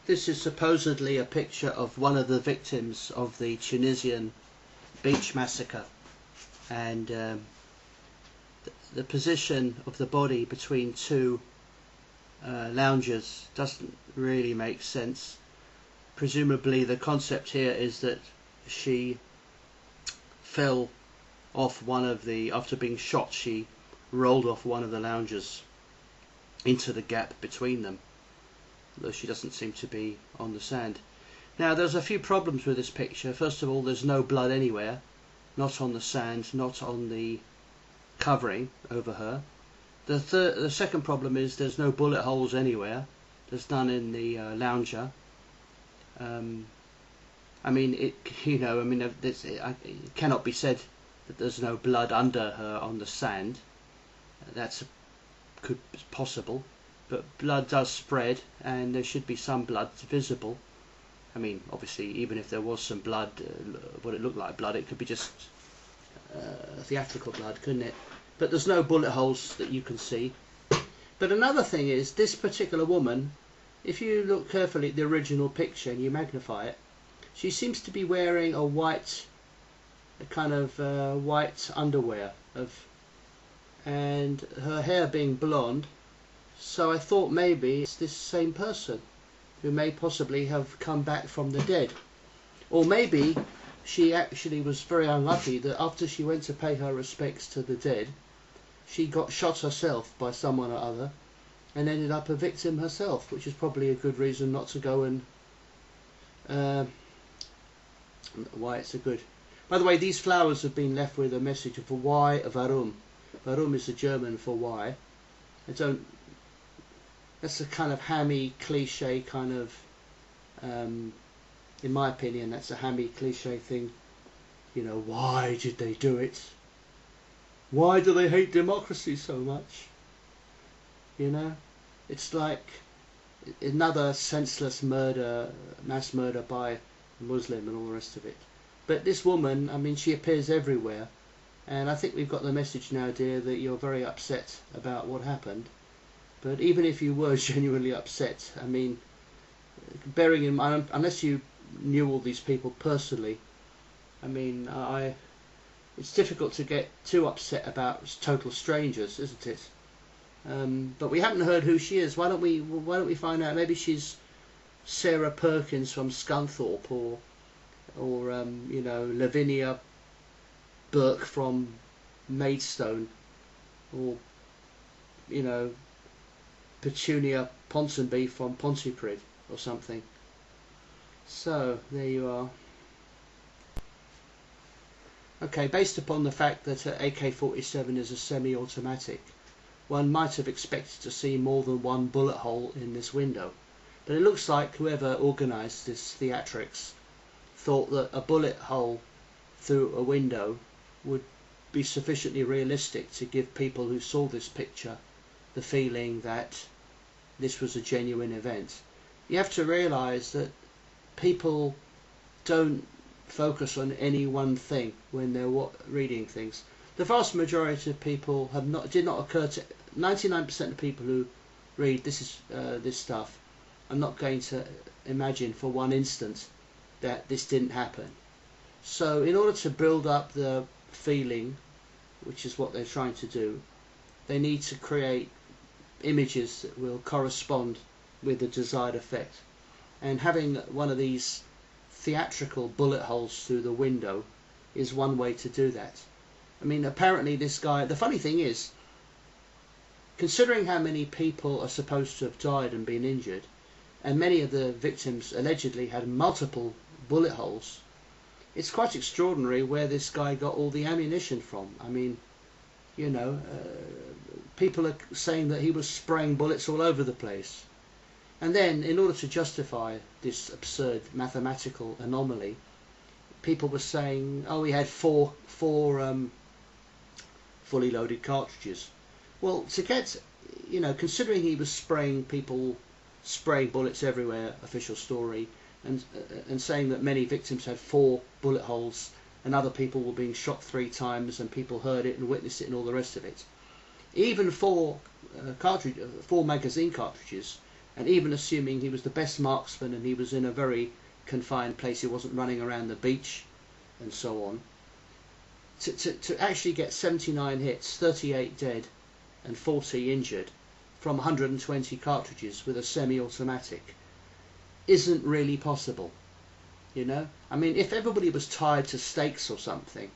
This is supposedly a picture of one of the victims of the Tunisian beach massacre, and the position of the body between two loungers doesn't really make sense. Presumably the concept here is that she fell off one of the, after being shot, she rolled off one of the loungers into the gap between them, though she doesn't seem to be on the sand. Now there's a few problems with this picture. First of all, there's no blood anywhere, not on the sand, not on the covering over her. The second problem is there's no bullet holes anywhere. There's none in the lounger. I mean, it cannot be said that there's no blood under her on the sand. That's possible, but blood does spread, and there should be some blood visible. I mean, obviously, even if there was some blood, what it looked like blood, it could be just theatrical blood, couldn't it? But there's no bullet holes that you can see. But another thing is, this particular woman, if you look carefully at the original picture and you magnify it, she seems to be wearing a kind of white underwear, and her hair being blonde. So I thought maybe it's this same person who may possibly have come back from the dead. Or maybe she actually was very unlucky that after she went to pay her respects to the dead, she got shot herself by someone or other and ended up a victim herself, which is probably a good reason not to go and why it's a good. By the way, these flowers have been left with a message of why, warum. Warum is the German for why. That's a kind of hammy cliche kind of, in my opinion, that's a hammy cliche thing. You know, why did they do it? Why do they hate democracy so much? You know, it's like another senseless murder, mass murder by a Muslim and all the rest of it. But this woman, I mean, she appears everywhere, and I think we've got the message now, dear, that you're very upset about what happened. But even if you were genuinely upset, I mean, bearing in mind, unless you knew all these people personally, I mean, it's difficult to get too upset about total strangers, isn't it? But we haven't heard who she is. Why don't we find out? Maybe she's Sarah Perkins from Scunthorpe, or you know, Lavinia Burke from Maidstone, or you know, Petunia Ponsonby from Pontypridd or something. So there you are. Okay, based upon the fact that AK-47 is a semi-automatic, one might have expected to see more than one bullet hole in this window. But it looks like whoever organised this theatrics thought that a bullet hole through a window would be sufficiently realistic to give people who saw this picture the feeling that this was a genuine event. You have to realise that people don't focus on any one thing when they're reading things. The vast majority of people did not occur to 99% of people who read this stuff. I'm not going to imagine for one instant that this didn't happen. So in order to build up the feeling, which is what they're trying to do, they need to create images that will correspond with the desired effect. And having one of these theatrical bullet holes through the window is one way to do that. I mean, apparently this guy, the funny thing is, considering how many people are supposed to have died and been injured, and many of the victims allegedly had multiple bullet holes, it's quite extraordinary where this guy got all the ammunition from. I mean, you know, people are saying that he was spraying bullets all over the place. And then, in order to justify this absurd mathematical anomaly, people were saying, oh, he had four fully loaded cartridges. Well, to get, you know, considering he was spraying bullets everywhere, official story, and saying that many victims had 4 bullet holes, and other people were being shot 3 times, and people heard it and witnessed it and all the rest of it. Even 4 magazine cartridges And even assuming he was the best marksman and he was in a very confined place, he wasn't running around the beach and so on, to actually get 79 hits, 38 dead and 40 injured from 120 cartridges with a semi-automatic isn't really possible, you know? I mean, if everybody was tied to stakes or something,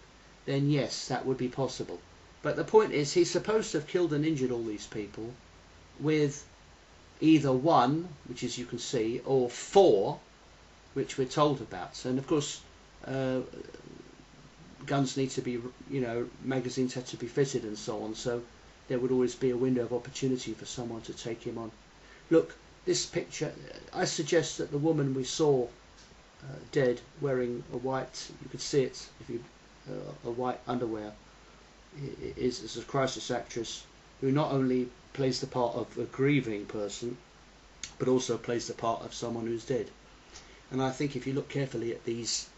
then yes, that would be possible. But the point is, he's supposed to have killed and injured all these people with either one, which as you can see, or four, which we're told about. And of course, guns need to be, you know, magazines have to be fitted and so on, so there would always be a window of opportunity for someone to take him on. Look, this picture, I suggest that the woman we saw dead wearing a white, you could see it if you, a white underwear, is a crisis actress who not only plays the part of a grieving person, but also plays the part of someone who's dead. And I think if you look carefully at these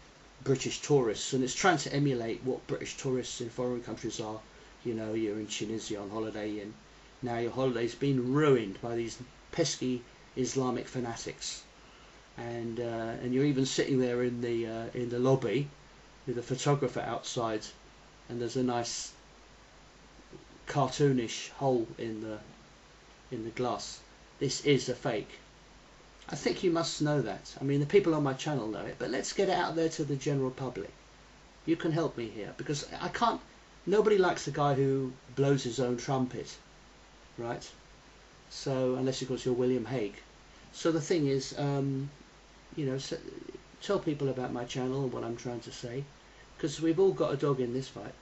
British tourists, and it's trying to emulate what British tourists in foreign countries are, you know, you're in Tunisia on holiday, and now your holiday's been ruined by these pesky Islamic fanatics, and you're even sitting there in the lobby with a photographer outside, and there's a nice cartoonish hole in the glass. This is a fake. I think you must know that. I mean, the people on my channel know it, but let's get it out there to the general public. You can help me here, because I can't. Nobody likes the guy who blows his own trumpet, right? So unless of course you're William Hague. So the thing is, you know, tell people about my channel and what I'm trying to say, because we've all got a dog in this fight.